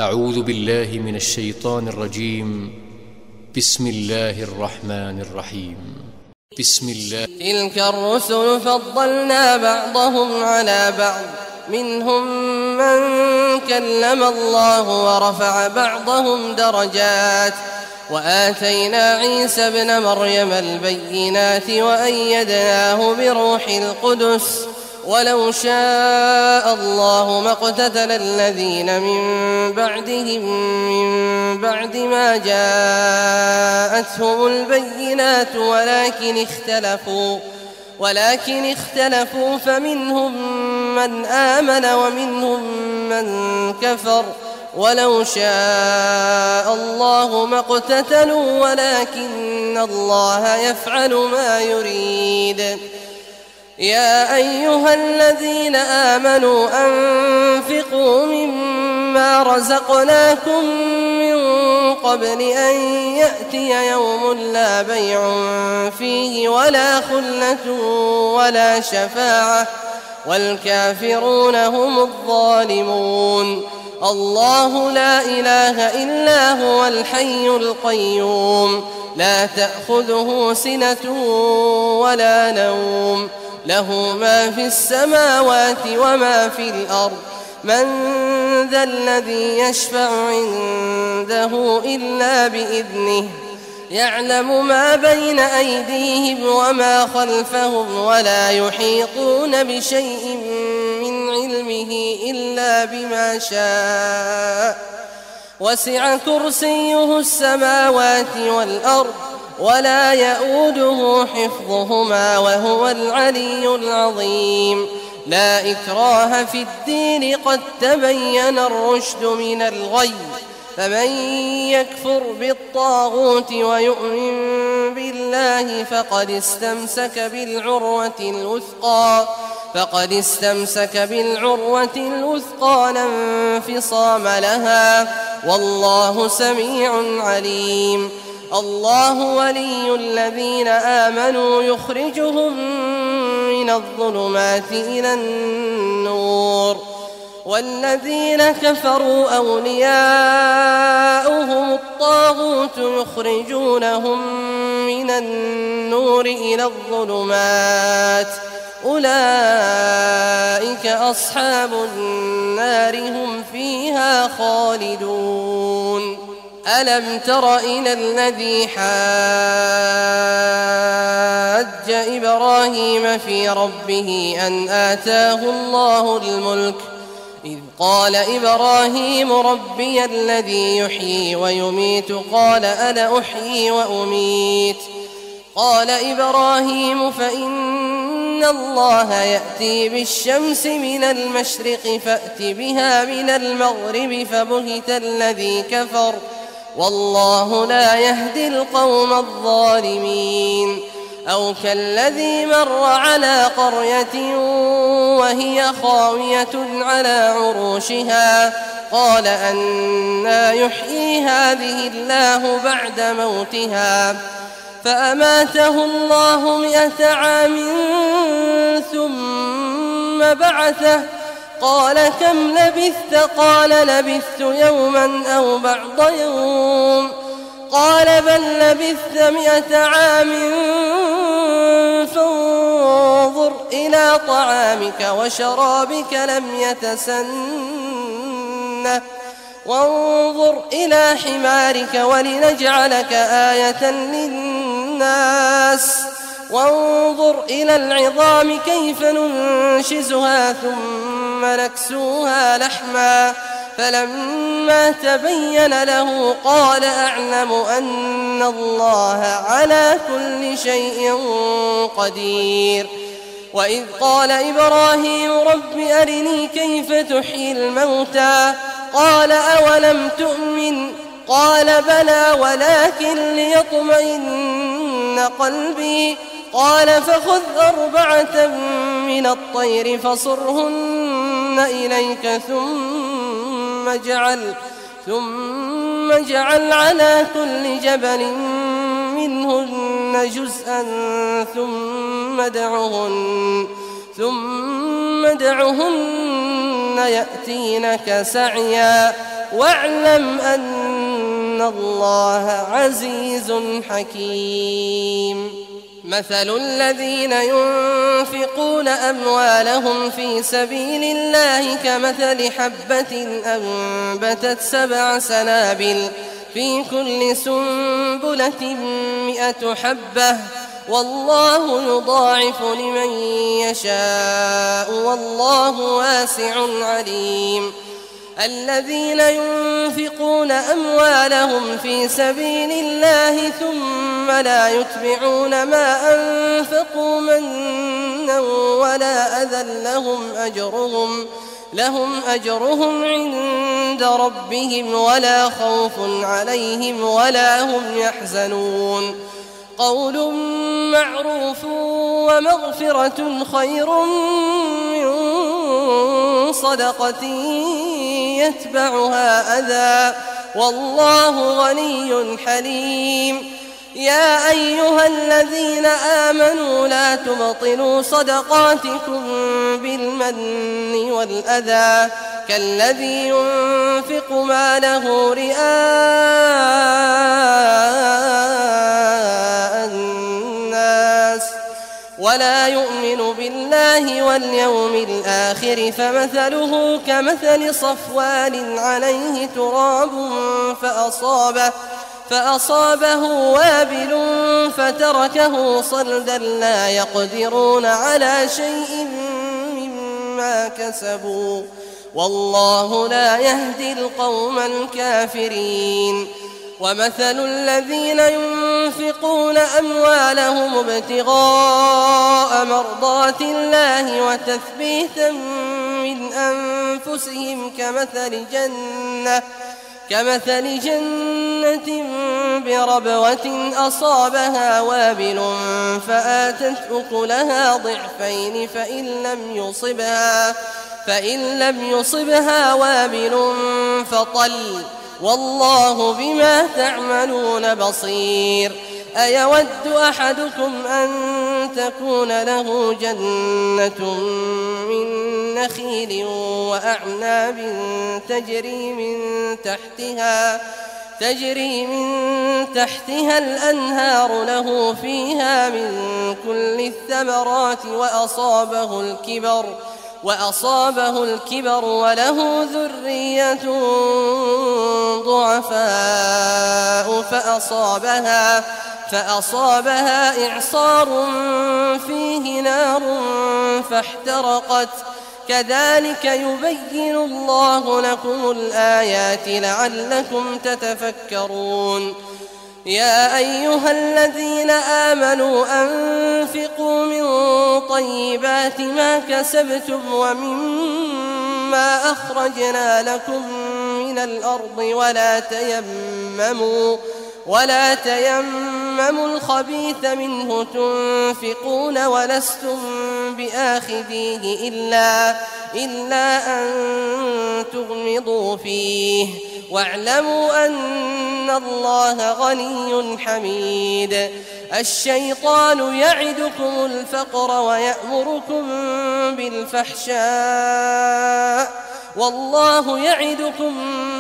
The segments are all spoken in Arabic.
أعوذ بالله من الشيطان الرجيم. بسم الله الرحمن الرحيم. بسم الله. تلك الرسل فضلنا بعضهم على بعض، منهم من كلم الله ورفع بعضهم درجات، وآتينا عيسى ابن مريم البينات وأيدناه بروح القدس، ولو شاء الله ما اقتتل الذين من بعدهم من بعد ما جاءتهم البينات ولكن اختلفوا فمنهم من آمن ومنهم من كفر، ولو شاء الله ما اقتتلوا ولكن الله يفعل ما يريد. يا أيها الذين آمنوا أنفقوا مما رزقناكم من قبل أن يأتي يوم لا بيع فيه ولا خلة ولا شفاعة والكافرون هم الظالمون. الله لا إله إلا هو الحي القيوم، لا تأخذه سنة ولا نوم، له ما في السماوات وما في الأرض. من ذا الذي يشفع عنده إلا بإذنه، يعلم ما بين أيديهم وما خلفهم، ولا يحيطون بشيء من علمه إلا بما شاء. وسع كرسيه السماوات والأرض ولا يؤوده حفظهما وهو العلي العظيم. لا إكراه في الدين، قد تبين الرشد من الغي، فمن يكفر بالطاغوت ويؤمن بالله فقد استمسك بالعروة الوثقى لا انفصام لها، والله سميع عليم. الله ولي الذين آمنوا يخرجهم من الظلمات إلى النور، والذين كفروا أولياؤهم الطاغوت يخرجونهم من النور إلى الظلمات، أولئك أصحاب النار هم فيها خالدون. ألم تر إلى الذي حاج إبراهيم في ربه أن آتاه الله الملك، إذ قال إبراهيم ربي الذي يحيي ويميت قال أنا أحيي وأميت. قال إبراهيم فإن الله يأتي بالشمس من المشرق فأت بها من المغرب، فبهت الذي كفر والله لا يهدي القوم الظالمين. أو كالذي مر على قرية وهي خاوية على عروشها، قال أنى يحيي هذه الله بعد موتها، فأماته الله 100 عام ثم بعثه، قال كم لبثت؟ قال لبثت يوما أو بعض يوم، قال بل لبثت 100 عام فانظر إلى طعامك وشرابك لم يتسنه، وانظر إلى حمارك ولنجعلك آية للناس، وانظر إلى العظام كيف ننشزها ثم نكسوها لحما، فلما تبين له قال أعلم أن الله على كل شيء قدير. وإذ قال إبراهيم رب أرني كيف تحيي الموتى، قال أولم تؤمن؟ قال بلى ولكن ليطمئن قلبي، قال فخذ 4 من الطير فصرهن إليك ثم اجعل على كل جبل منهن جزءا ثم ادعهن يأتينك سعيا، واعلم أن الله عزيز حكيم. مثل الذين ينفقون أموالهم في سبيل الله كمثل حبة أنبتت 7 سنابل في كل سنبلة 100 حبة والله يضاعف لمن يشاء والله واسع عليم. الذين ينفقون أموالهم في سبيل الله ثم لا يتبعون ما أنفقوا منا ولا أذى لهم أجرهم عند ربهم ولا خوف عليهم ولا هم يحزنون. قول معروف ومغفرة خير من صدقة يتبعها أذى والله غني حليم. يا أيها الذين آمنوا لا تبطلوا صدقاتكم بالمن والأذى كالذي ينفق ماله رئاء الناس ولا يؤمن بالله واليوم الآخر فمثله كمثل صفوان عليه تراب فأصابه وابل فتركه صلدا لا يقدرون على شيء مما كسبوا والله لا يهدي القوم الكافرين. ومثل الذين ينفقون أموالهم ابتغاء مرضات الله وتثبيتا من أنفسهم كمثل جنة بربوة أصابها وابل فآتت أكلها ضعفين فإن لم يصبها وابل فطل والله بما تعملون بصير. أيود أحدكم أن تكون له جنة من نخيل وأعناب تجري من تحتها الأنهار له فيها من كل الثمرات وأصابه الكبر وله ذرية ضعفاء فأصابها إعصار فيه نار فاحترقت كذلك يبين الله لكم الآيات لعلكم تتفكرون. يا أيها الذين آمنوا أنفقوا من طيبات ما كسبتم ومما أخرجنا لكم من الأرض ولا تيمموا الخبيث منه تنفقون ولستم بآخذيه إلا أن تغمضوا فيه واعلموا أن الله غني حميد. الشيطان يعدكم الفقر ويأمركم بالفحشاء والله يعدكم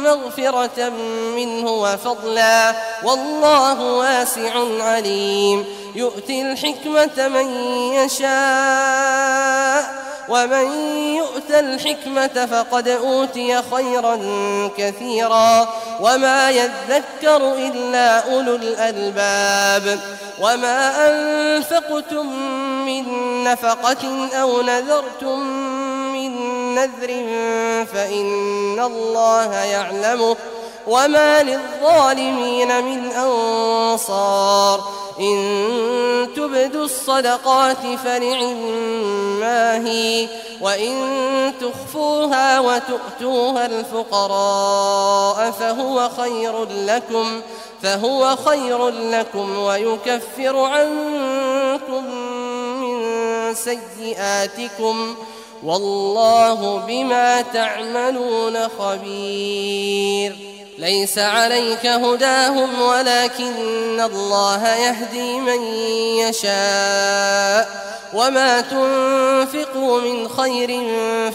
مغفرة منه وفضلا والله واسع عليم. يؤتي الحكمة من يشاء ومن يؤت الحكمة فقد أوتي خيرا كثيرا وما يذكر إلا أولو الألباب. وما أنفقتم من نفقة أو نذرتم من نذر فإن الله يعلمه وما للظالمين من أنصار. إن تبدوا الصدقات فنعما هي وإن تخفوها وتؤتوها الفقراء فهو خير لكم ويكفر عنكم من سيئاتكم والله بما تعملون خبير. ليس عليك هداهم ولكن الله يهدي من يشاء وما تنفقوا من خير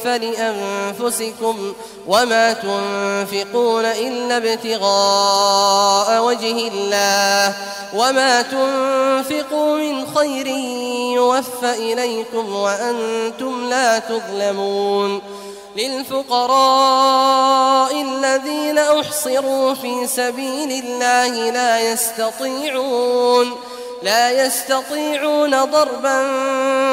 فلأنفسكم وما تنفقون إلا ابتغاء وجه الله وما تنفقوا من خير يوفى إليكم وأنتم لا تظلمون للفقراء الذين أحصروا في سبيل الله لا يستطيعون ضربا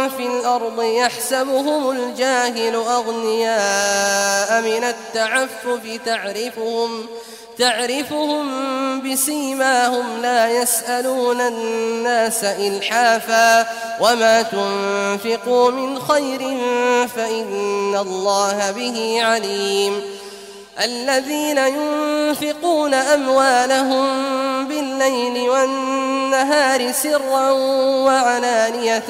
في الأرض يحسبهم الجاهل أغنياء من التعفف تعرفهم بسيماهم لا يسألون الناس إلحافا وما تنفقوا من خير فإن الله به عليم الذين ينفقون أموالهم بالليل والنهار سرا وعلانية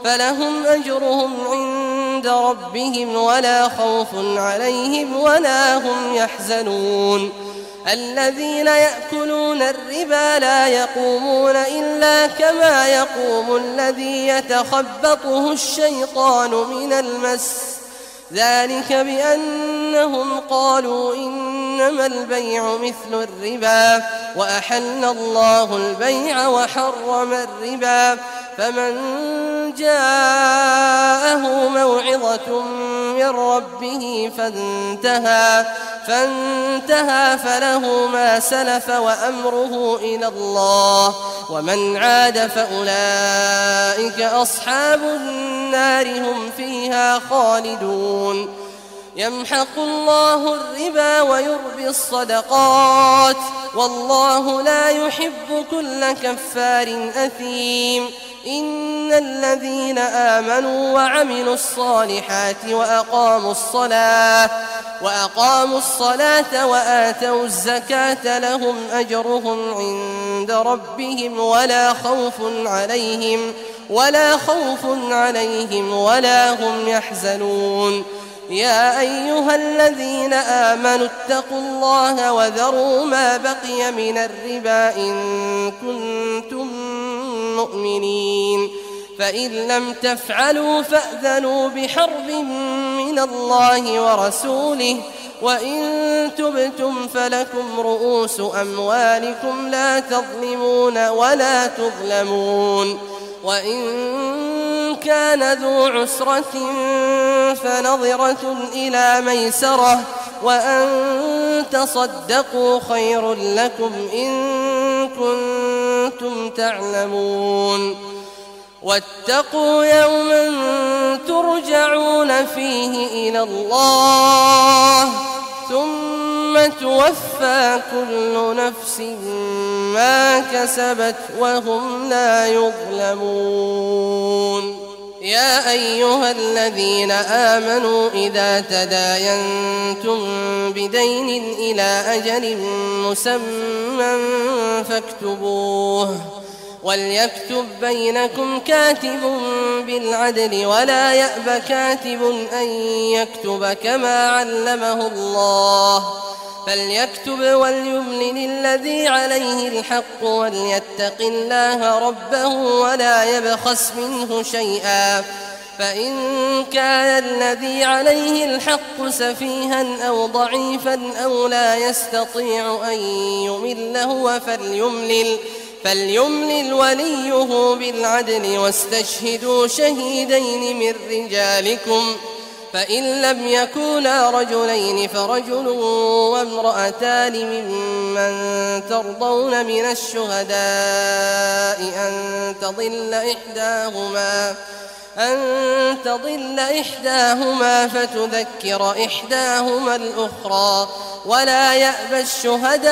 فلهم أجرهم عند ربهم ولا خوف عليهم ولا هم يحزنون الذين يأكلون الربا لا يقومون إلا كما يقوم الذي يتخبطه الشيطان من المس ذلك بأنهم قالوا إنما البيع مثل الربا وأحل الله البيع وحرم الربا فمن جاءه موعظة من ربه فانتهى فله ما سلف وأمره إلى الله ومن عاد فأولئك أصحاب النار هم فيها خالدون يمحق الله الربا ويربي الصدقات والله لا يحب كل كفار أثيم إن الذين آمنوا وعملوا الصالحات وأقاموا الصلاة وآتوا الزكاة لهم أجرهم عند ربهم ولا خوف عليهم ولا هم يحزنون يا أيها الذين آمنوا اتقوا الله وذروا ما بقي من الربا إن كنتم مؤمنين فإن لم تفعلوا فأذنوا بحرب من الله ورسوله وإن تبتم فلكم رؤوس أموالكم لا تظلمون ولا تظلمون وإن كان ذو عسرة فنظرة إلى ميسرة وأن تصدقوا خير لكم إن كنتم تعلمون واتقوا يوما ترجعون فيه إلى الله ثم توفى كل نفس ما كسبت وهم لا يظلمون يا أيها الذين آمنوا إذا تداينتم بدين إلى أجل مسمى فاكتبوه وليكتب بينكم كاتب بالعدل ولا يأب كاتب أن يكتب كما علمه الله فليكتب وليملل الذي عليه الحق وليتق الله ربه ولا يبخس منه شيئا فإن كان الذي عليه الحق سفيها أو ضعيفا أو لا يستطيع أن يمل هو فليملل وليه بالعدل واستشهدوا شهيدين من رجالكم فإن لم يكونا رجلين فرجل وامرأتان ممن ترضون من الشهداء أن تضل إحداهما فتذكر إحداهما الأخرى ولا يأبى الشهداء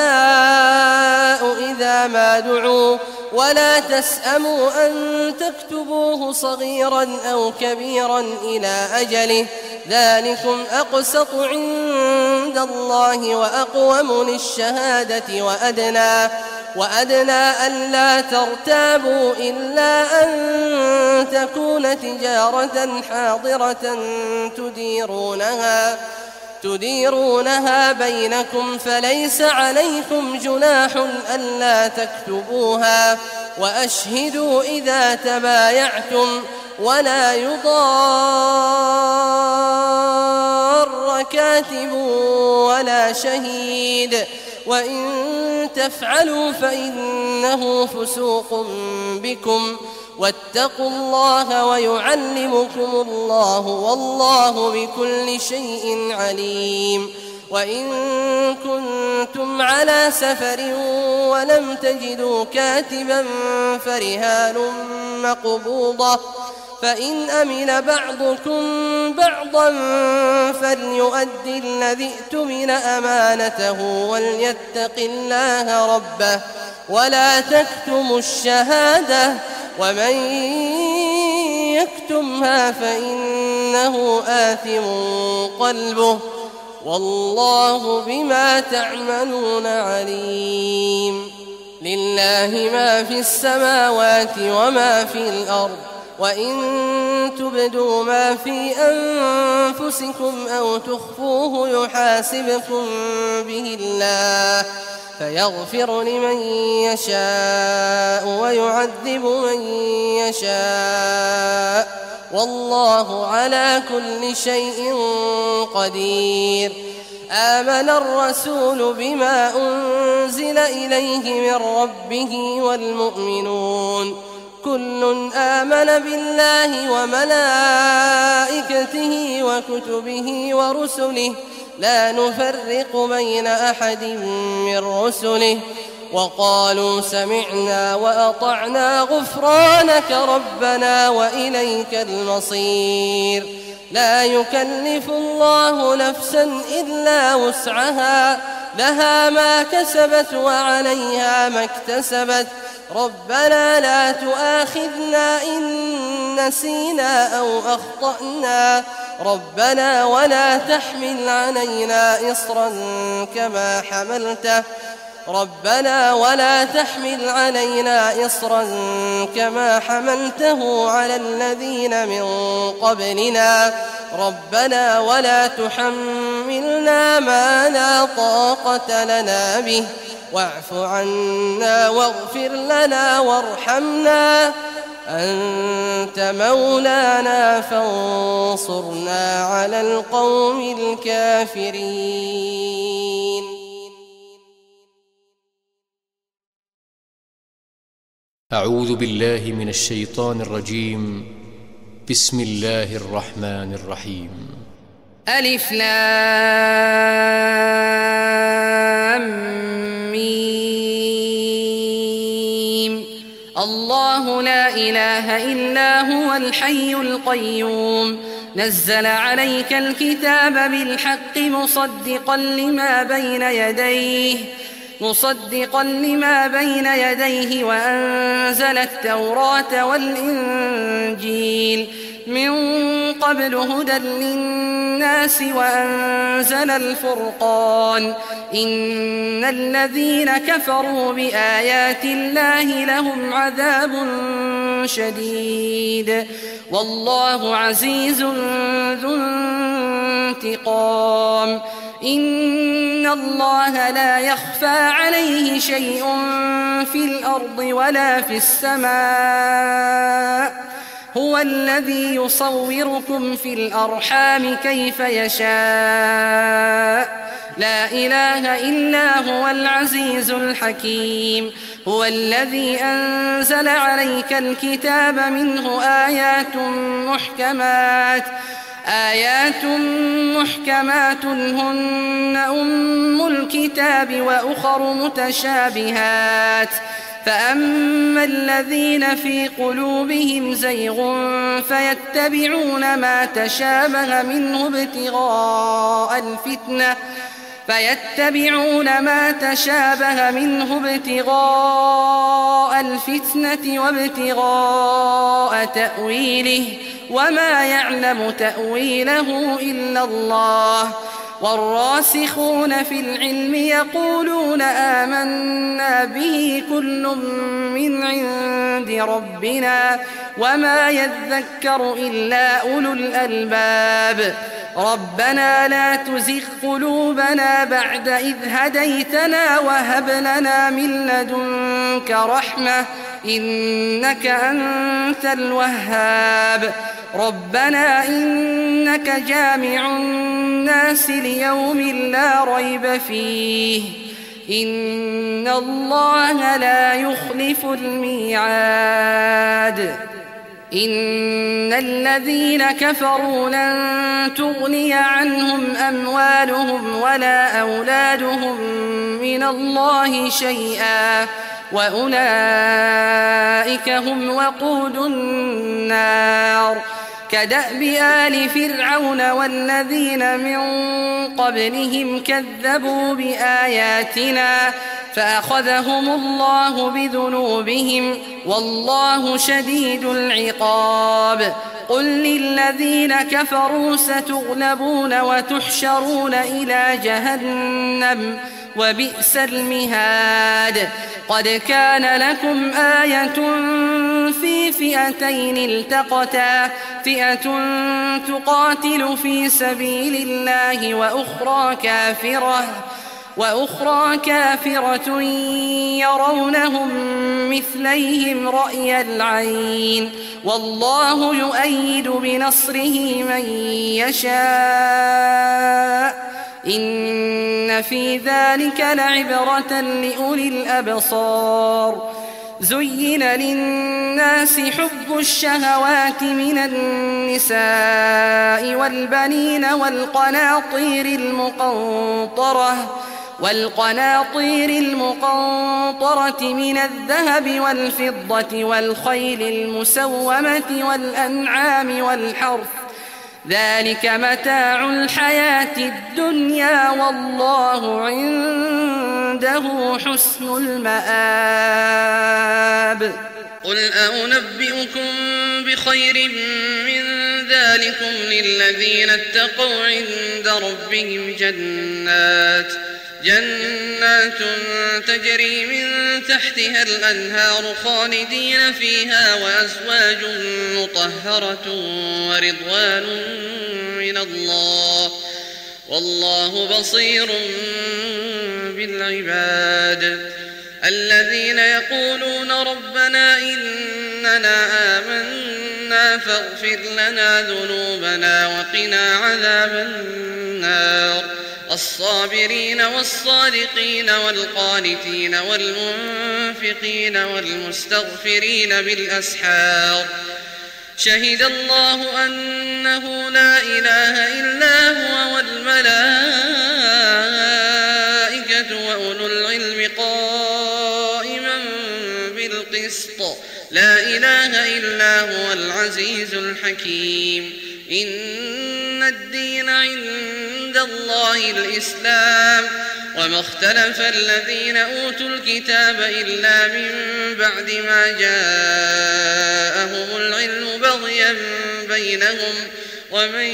إذا ما دعوا ولا تسأموا أن تكتبوه صغيرا أو كبيرا إلى أجله ذلكم أقسط عند الله وأقوم للشهادة وأدنى ألا ترتابوا إلا أن تكون تجارة حاضرة تديرونها بينكم فليس عليكم جناح ألا تكتبوها وأشهدوا إذا تبايعتم ولا يضار كاتب ولا شهيد وإن تفعلوا فإنه فسوق بكم واتقوا الله ويعلمكم الله والله بكل شيء عليم وإن كنتم على سفر ولم تجدوا كاتبا فرهان مقبوضة فإن أمن بعضكم بعضا فليؤدي الذي اؤتمن أمانته وليتق الله ربه ولا تكتموا الشهادة ومن يكتمها فإنه آثم قلبه والله بما تعملون عليم لله ما في السماوات وما في الأرض وإن تبدوا ما في أنفسكم أو تخفوه يحاسبكم به الله فيغفر لمن يشاء ويعذب من يشاء والله على كل شيء قدير آمن الرسول بما أنزل إليه من ربه والمؤمنون كل آمن بالله وملائكته وكتبه ورسله لا نفرق بين أحد من رسله وقالوا سمعنا وأطعنا غفرانك ربنا وإليك المصير لا يكلف الله نفسا إلا وسعها لها ما كسبت وعليها ما اكتسبت ربنا لا تؤاخذنا إن نسينا أو أخطأنا ربنا ولا تحمل علينا إصرا كما حملته على الذين من قبلنا ربنا ولا تحملنا ما لا طاقة لنا به واعف عنا واغفر لنا وارحمنا أنت مولانا فانصرنا على القوم الكافرين. أعوذ بالله من الشيطان الرجيم. بسم الله الرحمن الرحيم. ألف لام ميم الله لا إله إلا هو الحي القيوم نزل عليك الكتاب بالحق مصدقا لما بين يديه وأنزل التوراة والإنجيل من قبل هدى للناس وأنزل الفرقان إن الذين كفروا بآيات الله لهم عذاب شديد والله عزيز ذو انتقام إن الله لا يخفى عليه شيء في الأرض ولا في السماء هو الذي يصوركم في الأرحام كيف يشاء لا إله إلا هو العزيز الحكيم هو الذي أنزل عليك الكتاب منه آيات محكمات هن أم الكتاب وأخر متشابهات فأما الذين في قلوبهم زيغ فيتبعون ما تشابه منه ابتغاء الفتنة وابتغاء تأويله وما يعلم تأويله إلا الله والراسخون في العلم يقولون آمنا به كل من عند ربنا وما يذكر إلا أولو الألباب ربنا لا تزغ قلوبنا بعد إذ هديتنا وهب لنا من لدنك رحمة إنك أنت الوهاب ربنا إنك جامع الناس ليوم لا ريب فيه إن الله لا يخلف الميعاد إن الذين كفروا لن تغني عنهم أموالهم ولا أولادهم من الله شيئا وأولئك هم وقود النار كدأب آل فرعون والذين من قبلهم كذبوا بآياتنا فأخذهم الله بذنوبهم والله شديد العقاب قل للذين كفروا ستغلبون وتحشرون إلى جهنم وبئس المهاد قد كان لكم آية في فئتين التقتا فئة تقاتل في سبيل الله وأخرى كافرة يرونهم مثليهم رأي العين والله يؤيد بنصره من يشاء إن في ذلك لعبرة لأولي الأبصار زين للناس حب الشهوات من النساء والبنين والقناطير المقنطرة من الذهب والفضة والخيل المسومة والأنعام والحرث ذلك متاع الحياة الدنيا والله عنده حسن المآب قل أنبئكم بخير من ذلكم للذين اتقوا عند ربهم جنات تجري من تحتها الأنهار خالدين فيها وأزواج مطهرة ورضوان من الله والله بصير بالعباد الذين يقولون ربنا إننا آمنا فاغفر لنا ذنوبنا وقنا عذاب النار الصابرين والصادقين والقانتين والمنفقين والمستغفرين بالأسحار شهد الله أنه لا إله إلا هو والملائكة وأولو العلم قائما بالقسط لا إله إلا هو العزيز الحكيم إن الدين عند الله الإسلام وما اختلف الذين أوتوا الكتاب إلا من بعد ما جاءهم العلم بغيا بينهم ومن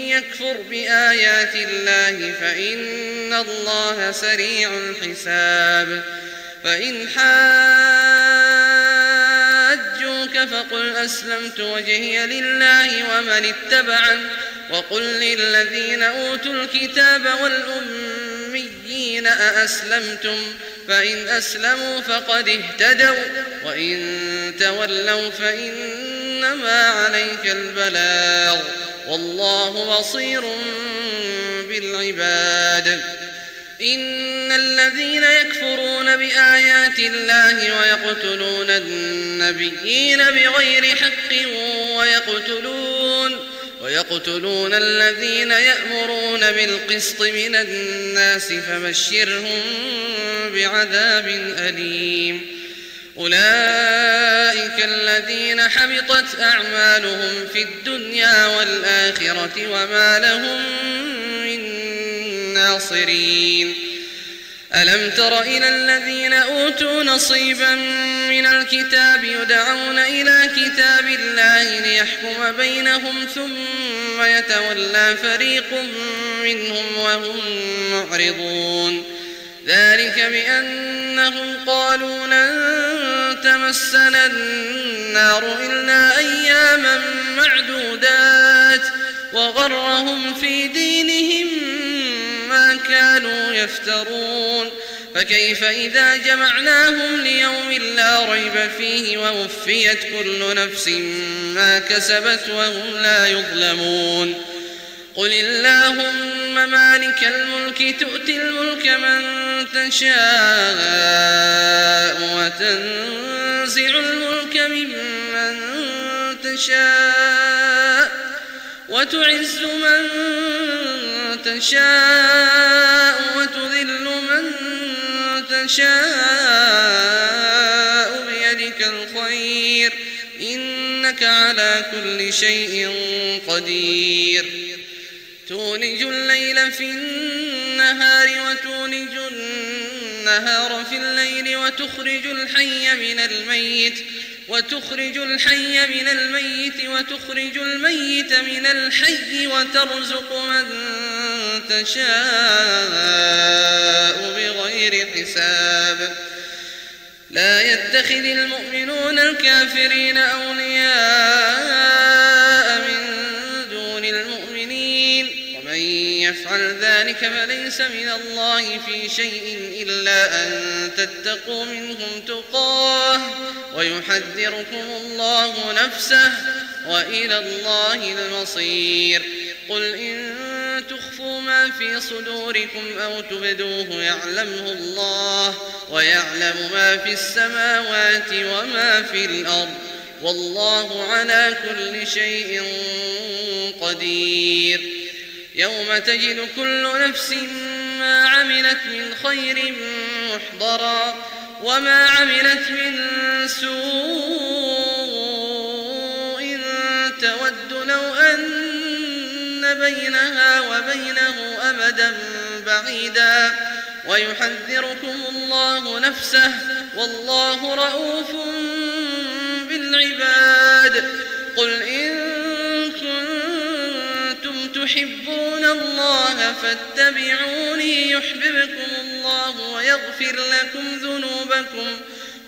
يكفر بآيات الله فإن الله سريع الحساب فإن حاجوك فقل أسلمت وجهي لله ومن اتبعن وقل للذين أوتوا الكتاب والأميين أأسلمتم فإن أسلموا فقد اهتدوا وإن تولوا فإنما عليك البلاغ والله بصير بالعباد إن الذين يكفرون بآيات الله ويقتلون النبيين بغير حق ويقتلون الذين يأمرون بالقسط من الناس فبشرهم بعذاب أليم أولئك الذين حبطت أعمالهم في الدنيا والآخرة وما لهم من ناصرين ألم تر إلى الذين أوتوا نصيبا من الكتاب يدعون إلى كتاب الله ليحكم بينهم ثم يتولى فريق منهم وهم معرضون ذلك بأنهم قالوا لن تمسنا النار إلا أياما معدودات وغرهم في دينهم ما كانوا يفترون فكيف إذا جمعناهم ليوم لا ريب فيه ووفيت كل نفس ما كسبت وهم لا يظلمون قل اللهم مالك الملك تؤتي الملك من تشاء وتنزع الملك ممن تشاء وتعز من تشاء وتذل من تشاء بيدك الخير إنك على كل شيء قدير تولج الليل في النهار وتولج النهار في الليل وتخرج الحي من الميت وتخرج الميت من الحي وترزق من تشاء بغير حساب لا يتخذ المؤمنون الكافرين أولياء من دون المؤمنين ومن يفعل ذلك فليس من الله في شيء إلا أن تتقوا منهم تقاه ويحذركم الله نفسه وإلى الله المصير قل إن تخفوا ما في صدوركم أو تبدوه يعلمه الله ويعلم ما في السماوات وما في الأرض والله على كل شيء قدير يوم تجد كل نفس ما عملت من خير محضرا وما عملت من سوء تود لو أن بينها وبينه أمدا بعيدا ويحذركم الله نفسه والله رؤوف بالعباد قل إن كنتم تحبون الله فاتبعوني يحببكم الله ويغفر لكم ذنوبكم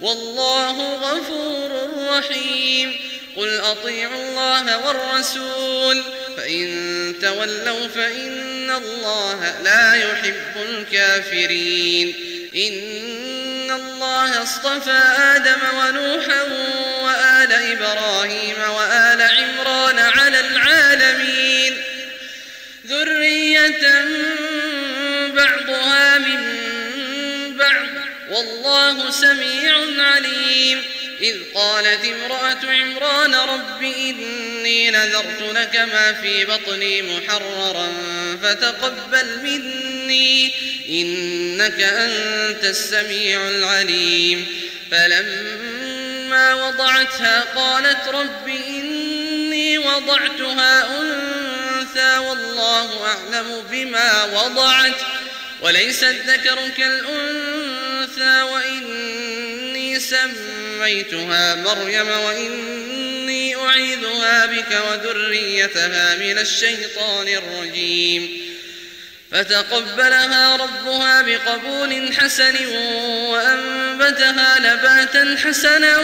والله غفور رحيم قل أطيعوا الله والرسول فإن تولوا فإن الله لا يحب الكافرين إن الله اصطفى آدم ونوحا وآل إبراهيم وآل عمران على العالمين ذرية بعضها من بعض والله سميع عليم إذ قالت امرأة عمران رب إني نذرت لك ما في بطني محررا فتقبل مني إنك أنت السميع العليم فلما وضعتها قالت رب إني وضعتها أنثى والله أعلم بما وضعت وليس الذكر كالأنثى وإني سميتها مريم وإني أعيذها بك وذريتها من الشيطان الرجيم فتقبلها ربها بقبول حسن وأنبتها نباتا حسنا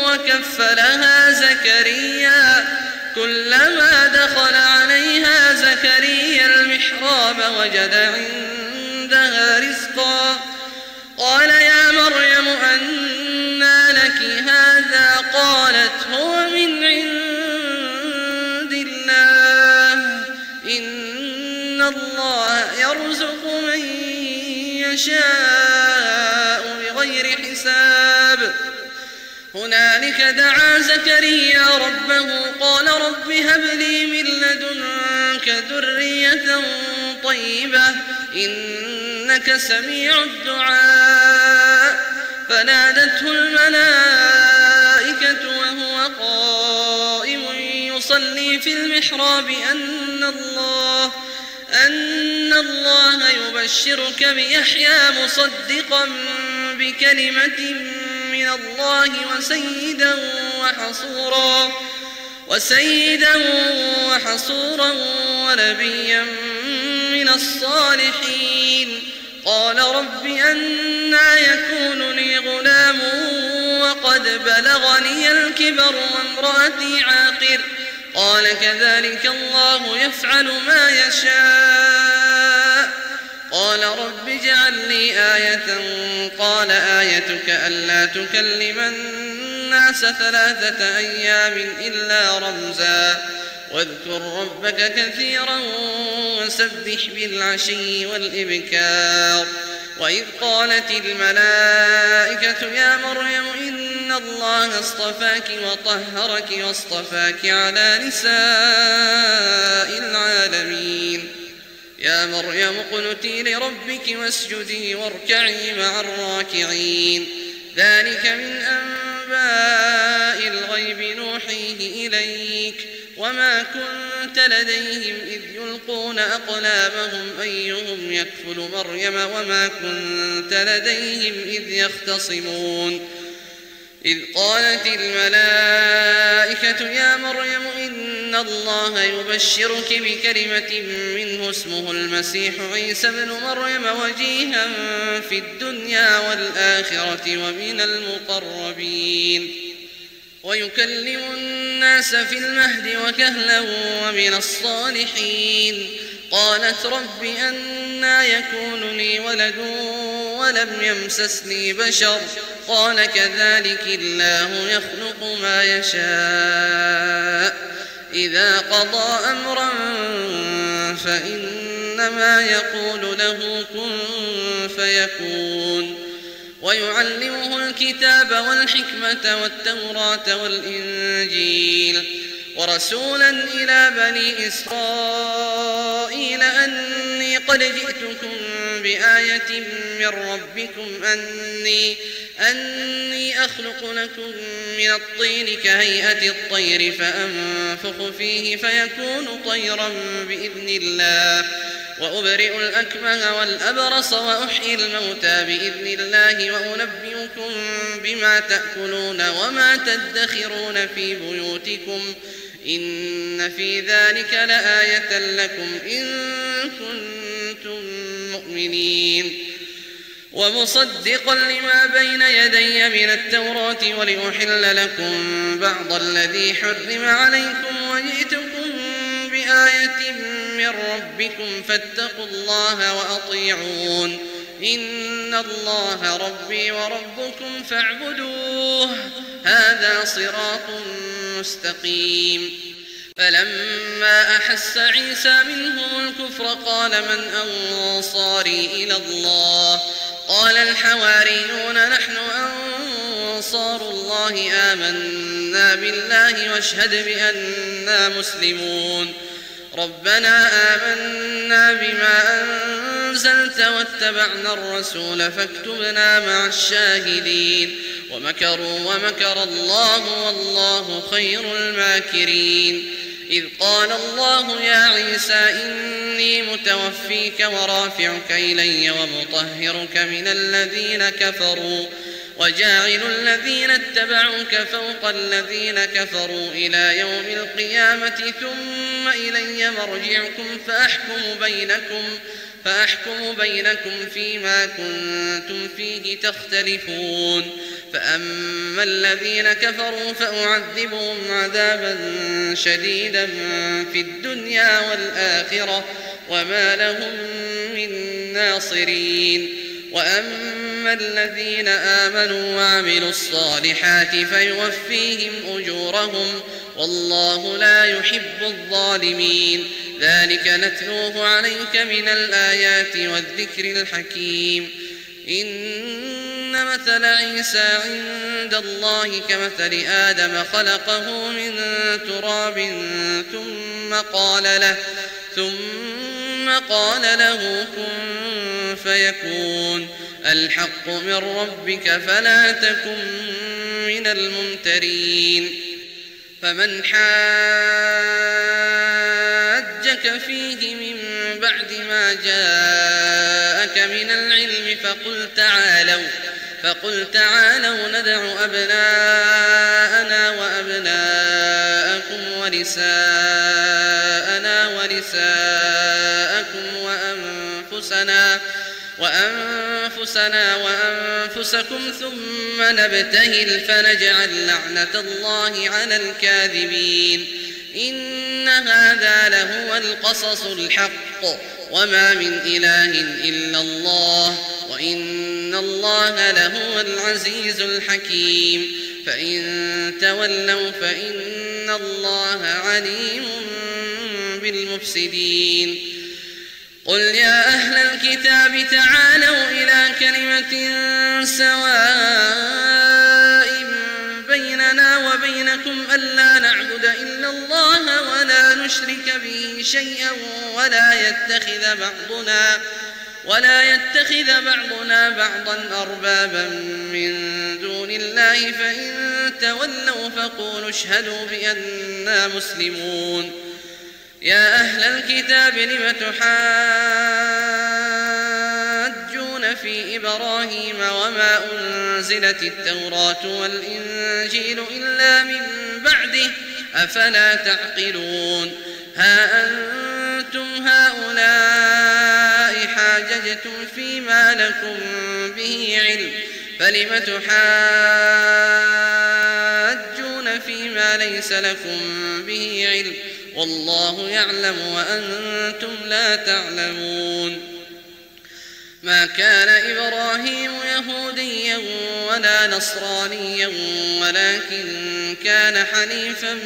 وكفلها زكريا كلما دخل عليها زكريا المحراب وجد عندها رزقا قال يا مريم أنى لك هذا قالت هو من عند الله إن الله يرزق من يشاء بغير حساب هنالك دعا زكريا ربه قال رب هب لي من لدنك ذرية طيبة إنك سميع الدعاء فنادته الملائكة وهو قائم يصلي في المحراب أن الله يبشرك بيحيى مصدقا بكلمة من الله وسيدا وحصورا ونبيا من الصالحين قال رب أنى يكون لي غلام وقد بلغني الكبر وامرأتي عاقر قال كذلك الله يفعل ما يشاء قال قال رب اجعل لي آية قال آيتك ألا تكلم الناس 3 أيام إلا رمزا واذكر ربك كثيرا وسبح بالعشي والإبكار وإذ قالت الملائكة يا مريم إن الله اصطفاك وطهرك واصطفاك على نساء العالمين يا مريم اقنتي لربك واسجدي واركعي مع الراكعين ذلك من أنباء الغيب نوحيه إليك وما كنت لديهم إذ يلقون أقلامهم أيهم يكفل مريم وما كنت لديهم إذ يختصمون إذ قالت الملائكة يا مريم إن الله يبشرك بكلمة منه اسمه المسيح عيسى ابن مريم وجيها في الدنيا والآخرة ومن المقربين ويكلم الناس في المهد وكهلا ومن الصالحين قالت رب أنى يكون لي ولد ولم يمسسني بشر قال كذلك الله يخلق ما يشاء إذا قضى أمرا فإنما يقول له كن فيكون ويعلمه الكتاب والحكمة والتوراة والإنجيل ورسولا إلى بني إسرائيل أني قد جئتكم بآية من ربكم أني أخلق لكم من الطين كهيئة الطير فأنفخ فيه فيكون طيرا بإذن الله وأبرئ الأكمه والأبرص وأحيي الموتى بإذن الله وأنبئكم بما تأكلون وما تدخرون في بيوتكم إن في ذلك لآية لكم إن كنتم مؤمنين ومصدقا لما بين يدي من التوراة ولأحل لكم بعض الذي حرم عليكم وجئتكم بآية من ربكم فاتقوا الله وأطيعون إن الله ربي وربكم فاعبدوه هذا صراط مستقيم فلما أحس عيسى منهم الكفر قال من أنصاري إلى الله قال الحواريون نحن أنصار الله آمنا بالله واشهد بأننا مسلمون ربنا آمنا بما أنزلت واتبعنا الرسول فاكتبنا مع الشاهدين ومكروا ومكر الله والله خير الماكرين إذ قال الله يا عيسى إني متوفيك ورافعك إلي ومطهرك من الذين كفروا وجاعل الذين اتبعوك فوق الذين كفروا إلى يوم القيامة ثم إلي مرجعكم فأحكم بينكم فيما كنتم فيه تختلفون فأما الذين كفروا فأعذبهم عذابا شديدا في الدنيا والآخرة وما لهم من ناصرين وأما الذين آمنوا وعملوا الصالحات فيوفيهم أجورهم والله لا يحب الظالمين ذلك نتلوه عليك من الآيات والذكر الحكيم إن مثل عيسى عند الله كمثل آدم خلقه من تراب ثم قال له كن فيكون الحق من ربك فلا تكن من الممترين فمن حاجك فيه من بعد ما جاءك من العلم فقل تعالوا ندع أبناءنا وأبناءكم ونساءنا ونساءكم وأنفسنا وأنفسكم ثم نبتهل فنجعل لعنة الله على الكاذبين إن هذا لهو القصص الحق وما من إله إلا الله وإن الله لهو العزيز الحكيم فإن تولوا فإن الله عليم بالمفسدين قل يا أهل الكتاب تعالوا إلى كلمة سواء بيننا وبينكم ألا نعبد إلا الله ولا نشرك به شيئا ولا يتخذ بعضنا بعضا أربابا من دون الله فإن تولوا فقولوا اشهدوا بأننا مسلمون يا أهل الكتاب لم تحاجون في إبراهيم وما أنزلت التوراة والإنجيل إلا من بعده أفلا تعقلون ها أنتم هؤلاء حاججتم فيما لكم به علم فلم تحاجون فيما ليس لكم به علم والله يعلم وأنتم لا تعلمون ما كان إبراهيم يهوديا ولا نصرانيا ولكن كان حنيفا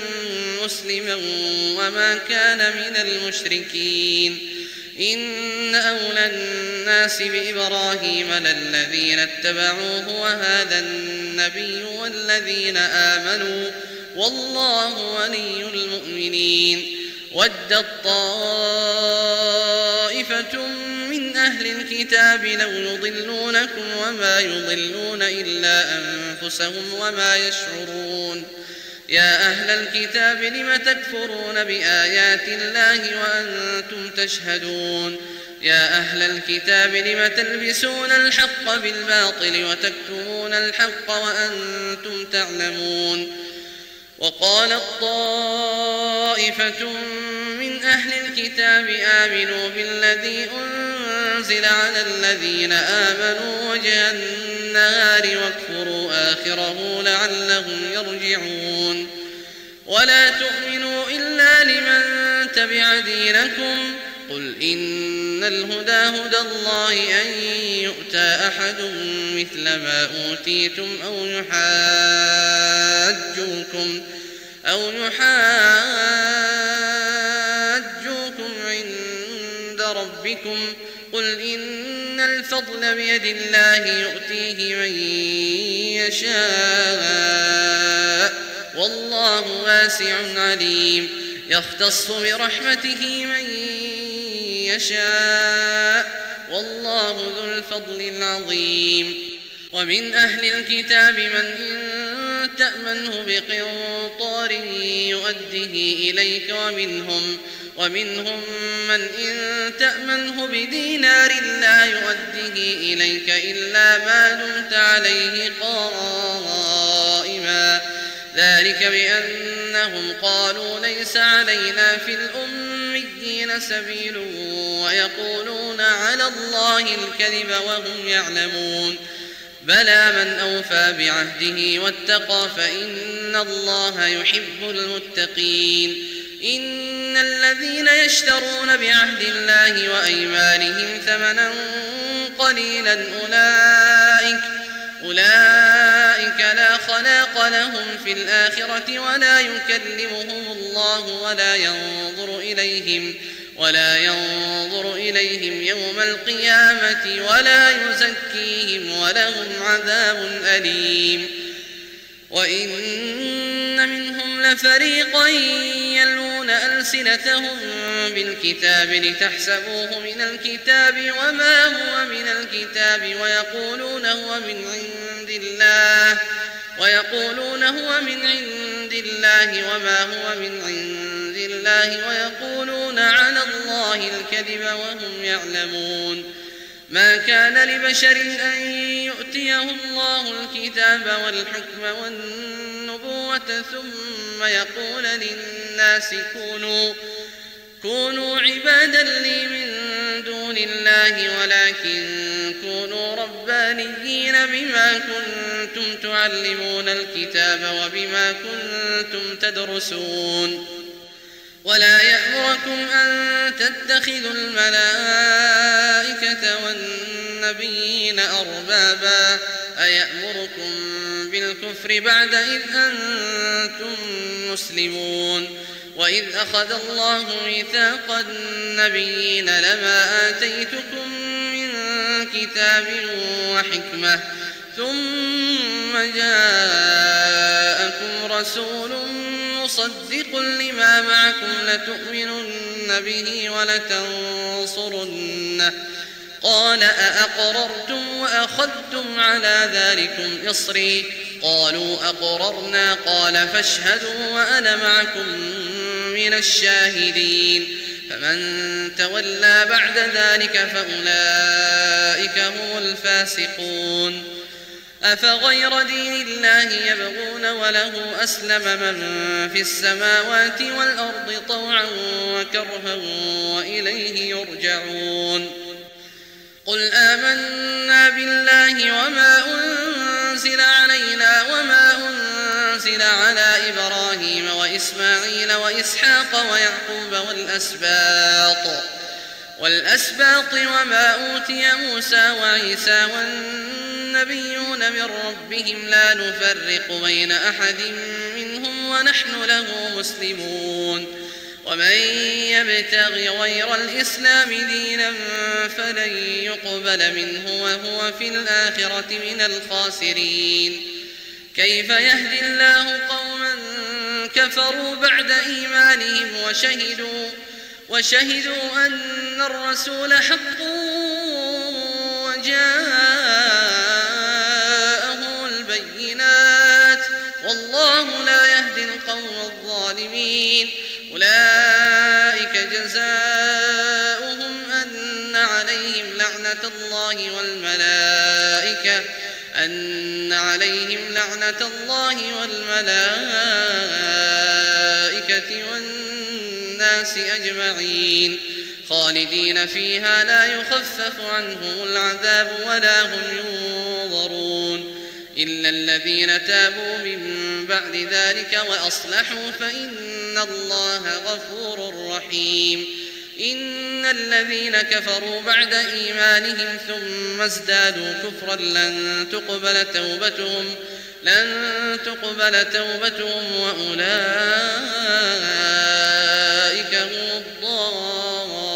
مسلما وما كان من المشركين إن أولى الناس بإبراهيم للذين اتبعوه وهذا النبي والذين آمنوا والله ولي المؤمنين ودت طائفة من أهل الكتاب لو يضلونكم وما يضلون إلا أنفسهم وما يشعرون يا أهل الكتاب لم تكفرون بآيات الله وأنتم تشهدون يا أهل الكتاب لم تلبسون الحق بالباطل وتكتمون الحق وأنتم تعلمون وقالت طائفة من أهل الكتاب آمنوا بالذي أنزل على الذين آمنوا وجه النهار واكفروا آخره لعلهم يرجعون ولا تؤمنوا إلا لمن تبع دينكم قل إن الهدى هدى الله أن يؤتى أحد مثل ما أوتيتم أو يحاجوكم عند ربكم قل إن الفضل بيد الله يؤتيه من يشاء والله واسع عليم يختص برحمته من يشاء والله ذو الفضل العظيم ومن أهل الكتاب من إن تأمنه بقنطار يؤده إليك ومنهم من إن تأمنه بدينار لا يؤده إليك إلا ما دمت عليه قائما ذلك بأنهم قالوا ليس علينا في الأميين سبيل ويقولون على الله الكذب وهم يعلمون بلى من أوفى بعهده واتقى فإن الله يحب المتقين إن الذين يشترون بعهد الله وأيمانهم ثمنا قليلا أولئك لا خلاق لهم في الآخرة ولا يكلمهم الله ولا ينظر إليهم يوم القيامة ولا يزكيهم ولهم عذاب أليم وإن منهم لفريقا يلوون ألسنتهم بالكتاب لتحسبوه من الكتاب وما هو من الكتاب ويقولون هو من عند الله وما هو من عند الله ويقولون على الله الكذب وهم يعلمون ما كان لبشر أن يؤتيه الله الكتاب والحكم والنبوة ثم يقول للناس كونوا عبادا لي من دون الله ولكن كونوا ربانيين بما كنتم تعلمون الكتاب وبما كنتم تدرسون ولا يأمركم أن تتخذوا الملائكة والنبيين أربابا أيأمركم بالكفر بعد إذ أنتم مسلمون وإذ أخذ الله ميثاق النبيين لما آتيتكم من كتاب وحكمة ثم جاءكم رسول مصدق لما معكم لتؤمنن به ولتنصرنه قال أأقررتم وأخذتم على ذلكم إصري قالوا أقررنا قال فاشهدوا وأنا معكم من الشاهدين فمن تولى بعد ذلك فأولئك هم الفاسقون أفغير دين الله يبغون وله أسلم من في السماوات والأرض طوعا وكرها وإليه يرجعون قل آمنا بالله وما أنزل علينا وما أنزل على إبراهيم وإسماعيل وإسحاق ويعقوب والأسباط وما أوتي موسى وعيسى والنبيون من ربهم لا نفرق بين أحد منهم ونحن له مسلمون ومن يبتغ غير الإسلام دينا فلن يقبل منه وهو في الآخرة من الخاسرين كيف يهدي الله قوما كفروا بعد إيمانهم وشهدوا أن الرسول حق وجاءه البينات والله لا يهدي القوم الظالمين أولئك جزاؤهم أن عليهم لعنة الله والملائكة والناس أجمعين خالدين فيها لا يخفف عنهم العذاب ولا هم ينظرون إلا الذين تابوا من بعد ذلك وأصلحوا فإن الله غفور رحيم إن الذين كفروا بعد إيمانهم ثم ازدادوا كفرا لن تقبل توبتهم وأولئك هم الضالون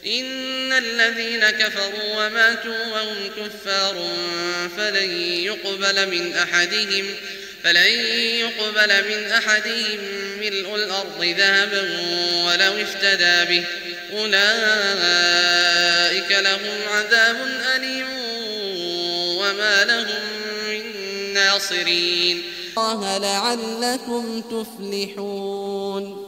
إن الذين كفروا وماتوا وهم كفار فلن يقبل من أحدهم ملء الأرض ذهبا ولو افتدى به أولئك لهم عذاب أليم وما لهم من ناصرين الله لعلكم تفلحون.